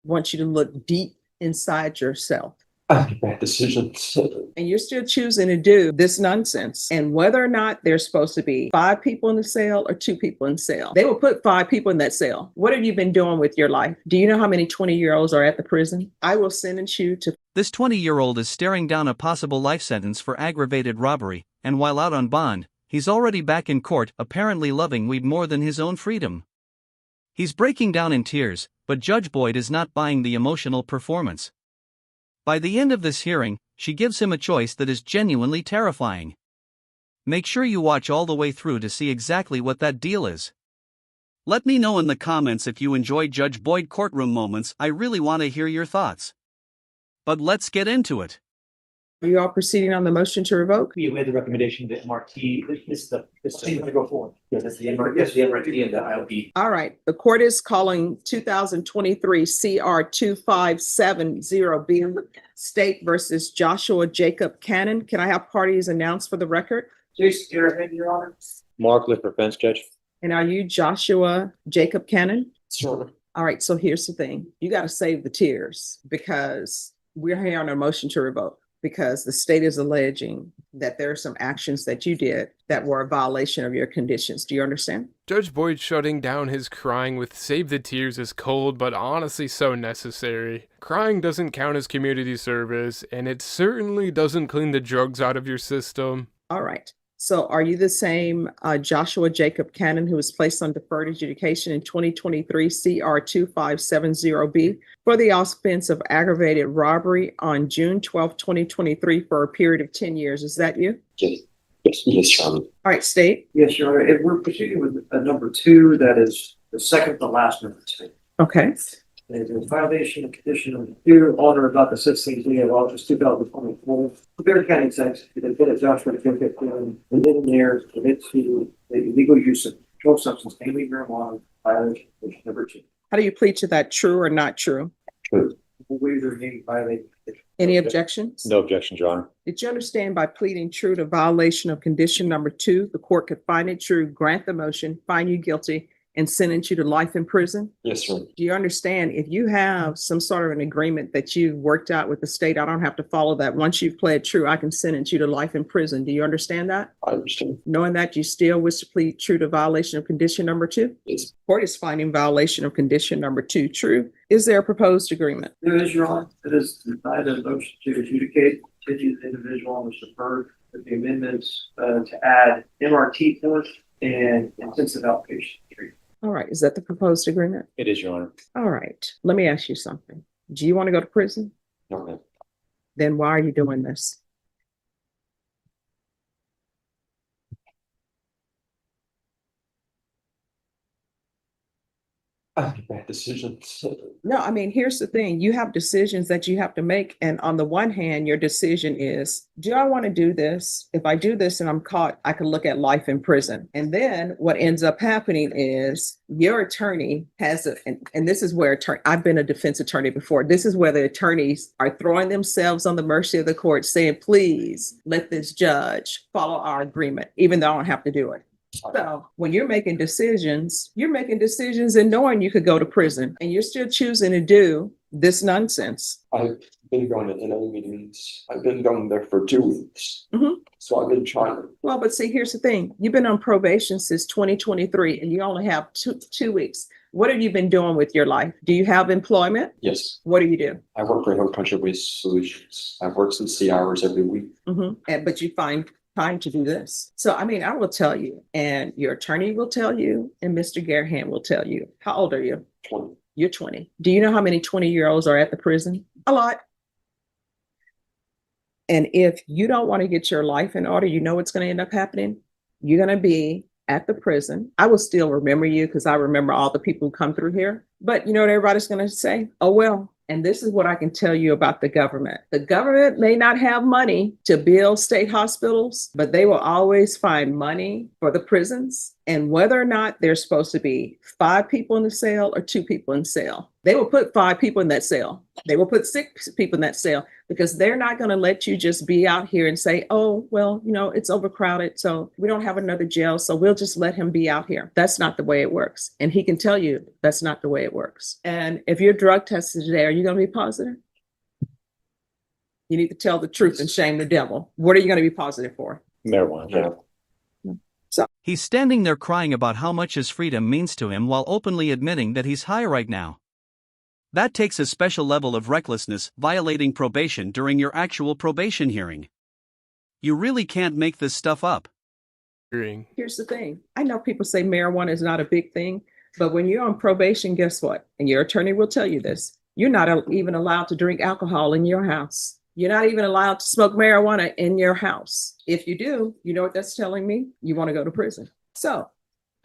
want you to look deep inside yourself. I make bad decisions. And you're still choosing to do this nonsense. And whether or not there's supposed to be 5 people in the cell or 2 people in the cell, they will put 5 people in that cell. What have you been doing with your life? Do you know how many 20-year-olds are at the prison? I will sentence you to. This 20-year-old is staring down a possible life sentence for aggravated robbery, and while out on bond, he's already back in court, apparently loving weed more than his own freedom. He's breaking down in tears, but Judge Boyd is not buying the emotional performance. By the end of this hearing, she gives him a choice that is genuinely terrifying. Make sure you watch all the way through to see exactly what that deal is. Let me know in the comments if you enjoyed Judge Boyd courtroom moments. I really want to hear your thoughts. But let's get into it. Are you all proceeding on the motion to revoke? We had the recommendation that MRT, this is going to go forward. Yes, that's the MRT, yes, the MRT and the ILP. All right. The court is calling 2023 CR 2570B State versus Joshua Jacob Cannon. Can I have parties announced for the record? Jason Garrett, Your Honor. Mark Lifford, Fence Judge. And are you Joshua Jacob Cannon? Sure. All right. So here's the thing. You got to save the tears because we're here on a motion to revoke. Because the state is alleging that there are some actions that you did that were a violation of your conditions. Do you understand? Judge Boyd shutting down his crying with "Save the Tears" is cold, but honestly so necessary. Crying doesn't count as community service, and it certainly doesn't clean the drugs out of your system. All right. So are you the same Joshua Jacob Cannon who was placed on deferred adjudication in 2023 CR 2570B for the offense of aggravated robbery on June 12, 2023 for a period of 10 years? Is that you? Yes, Your Honor. All right, state. Yes, Your Honor. And we're proceeding with number 2, that is the second to last number 2. Okay. There's a violation of condition number 2 on or about the 16th day of August 2024. Bear County says the defendant Joshua Jacob Cannon engineers commit to the illegal use of controlled substance, namely marijuana, violation of condition number 2. How do you plead to that? True or not true? True. Waiver name violated. Any objections? No objections, Your Honor. Did you understand by pleading true to violation of condition number 2, the court could find it true, grant the motion, find you guilty, and sentence you to life in prison? Yes, sir. Do you understand if you have some sort of an agreement that you've worked out with the state, I don't have to follow that. Once you've pled true, I can sentence you to life in prison. Do you understand that? I understand. Knowing that, you still wish to plead true to violation of condition number 2? Yes. Court is finding violation of condition number 2 true. Is there a proposed agreement? There is, Your Honor. It is denied a motion to adjudicate, continue the individual on the deferred with the amendments to add MRT points and intensive outpatient treatment. All right. Is that the proposed agreement? It is, Your Honor. All right. Let me ask you something. Do you want to go to prison? No, ma'am. Then why are you doing this? I make bad decisions. No, I mean, here's the thing. You have decisions that you have to make. And on the one hand, your decision is, do I want to do this? If I do this and I'm caught, I can look at life in prison. And then what ends up happening is your attorney has and this is where I've been a defense attorney before. This is where the attorneys are throwing themselves on the mercy of the court saying, please let this judge follow our agreement, even though I don't have to do it. So when you're making decisions and knowing you could go to prison and you're still choosing to do this nonsense. I've been going to NA meetings. I've been going there for 2 weeks. Mhm. So I've been trying to. Well, but see, here's the thing. You've been on probation since 2023 and you only have two weeks. What have you been doing with your life? Do you have employment? Yes. What do you do? I work for Home Country Waste Solutions. I've worked 60 hours every week. But you find time to do this. So, I mean, I will tell you, and your attorney will tell you, and Mr. Garham will tell you. How old are you? 20. You're 20. Do you know how many 20-year-olds are at the prison? A lot. And if you don't want to get your life in order, you know what's going to end up happening? You're going to be at the prison. I will still remember you because I remember all the people who come through here. But you know what everybody's going to say? Oh, well. And this is what I can tell you about the government. The government may not have money to build state hospitals, but they will always find money for the prisons. And whether or not there's supposed to be 5 people in the cell or 2 people in the cell, they will put 5 people in that cell. They will put sick people in that cell because they're not going to let you just be out here and say, oh, well, it's overcrowded, so we don't have another jail, so we'll just let him be out here. That's not the way it works. And he can tell you that's not the way it works. And if you're drug tested today, are you going to be positive? You need to tell the truth and shame the devil. What are you going to be positive for? Marijuana. Yeah. He's standing there crying about how much his freedom means to him while openly admitting that he's high right now. That takes a special level of recklessness, violating probation during your actual probation hearing. You really can't make this stuff up. Here's the thing. I know people say marijuana is not a big thing, but when you're on probation, guess what? And your attorney will tell you this. You're not even allowed to drink alcohol in your house. You're not even allowed to smoke marijuana in your house. If you do, you know what that's telling me? You want to go to prison. So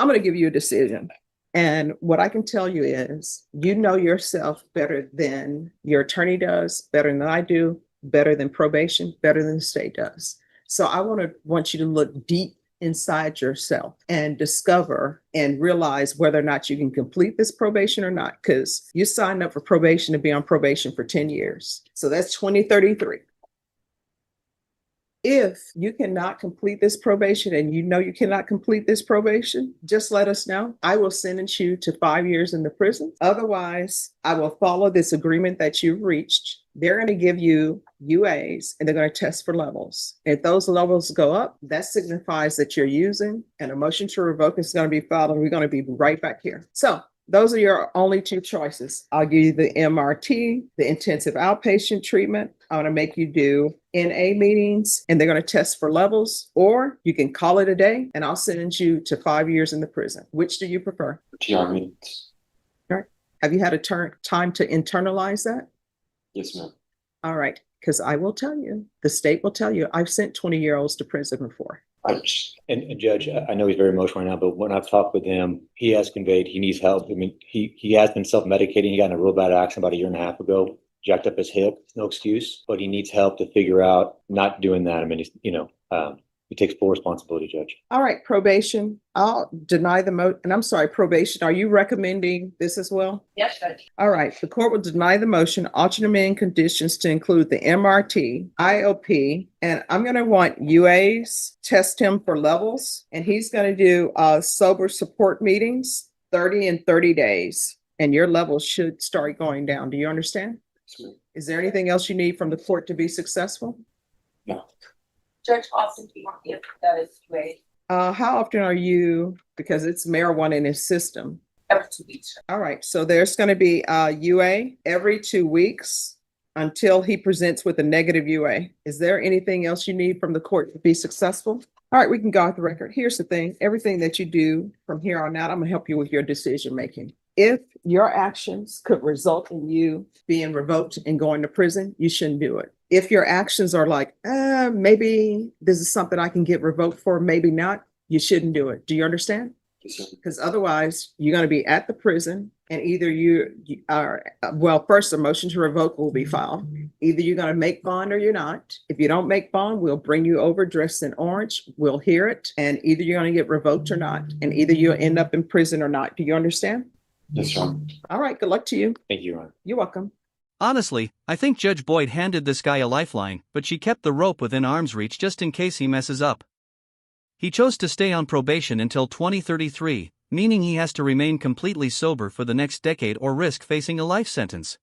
I'm going to give you a decision. And what I can tell you is, you know yourself better than your attorney does, better than I do, better than probation, better than the state does. So I want you to look deep inside yourself and discover and realize whether or not you can complete this probation or not, because you signed up for probation to be on probation for 10 years. So that's 2033. If you cannot complete this probation and you know you cannot complete this probation, just let us know. I will sentence you to 5 years in the prison. Otherwise, I will follow this agreement that you've reached. They're going to give you UAs and they're going to test for levels. If those levels go up, that signifies that you're using, and a motion to revoke is going to be filed, and we're going to be right back here. So those are your only two choices. I'll give you the MRT, the intensive outpatient treatment. I'm going to make you do NA meetings, and they're going to test for levels, or you can call it a day and I'll sentence you to 5 years in the prison. Which do you prefer? TR meetings. All right. Have you had a time to internalize that? Yes, ma'am. All right. Because I will tell you, the state will tell you, I've sent 20-year-olds to prison before. And Judge, I know he's very emotional right now, but when I've talked with him, he has conveyed he needs help. I mean, he has been self-medicating. He got in a real bad accident about a year and a half ago, jacked up his hip, no excuse, but he needs help to figure out not doing that. I mean, he takes full responsibility, Judge. All right, probation. I'll deny the motion. And I'm sorry, probation. Are you recommending this as well? Yes, Judge. All right. The court will deny the motion, alternate amending conditions to include the MRT, IOP, and I'm going to want UAs, test him for levels, and he's going to do sober support meetings, 30 and 30 days, and your levels should start going down. Do you understand? Yes, ma'am. Is there anything else you need from the court to be successful? No. Judge Austin, do you want to give those ways How often are you, because it's marijuana in his system? every 2 weeks? All right, so there's going to be UA every 2 weeks until he presents with a negative UA. Is there anything else you need from the court to be successful? All right, we can go off the record. Here's the thing. Everything that you do from here on out, I'm going to help you with your decision making. If your actions could result in you being revoked and going to prison, you shouldn't do it. If your actions are like, maybe this is something I can get revoked for, maybe not, you shouldn't do it. Do you understand? Yes, sir. Because otherwise you're going to be at the prison, and either you are, first a motion to revoke will be filed. Either you're going to make bond or you're not. If you don't make bond, we'll bring you over dressed in orange. We'll hear it. And either you're going to get revoked or not. And either you'll end up in prison or not. Do you understand? Yes, sir. All right. Good luck to you. Thank you, Your Honor. You're welcome. Honestly, I think Judge Boyd handed this guy a lifeline, but she kept the rope within arm's reach just in case he messes up. He chose to stay on probation until 2033, meaning he has to remain completely sober for the next decade or risk facing a life sentence.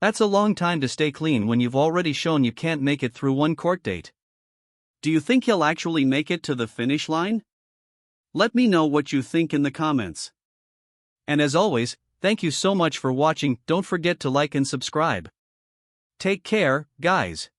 That's a long time to stay clean when you've already shown you can't make it through one court date. Do you think he'll actually make it to the finish line? Let me know what you think in the comments. And as always, thank you so much for watching. Don't forget to like and subscribe. Take care, guys.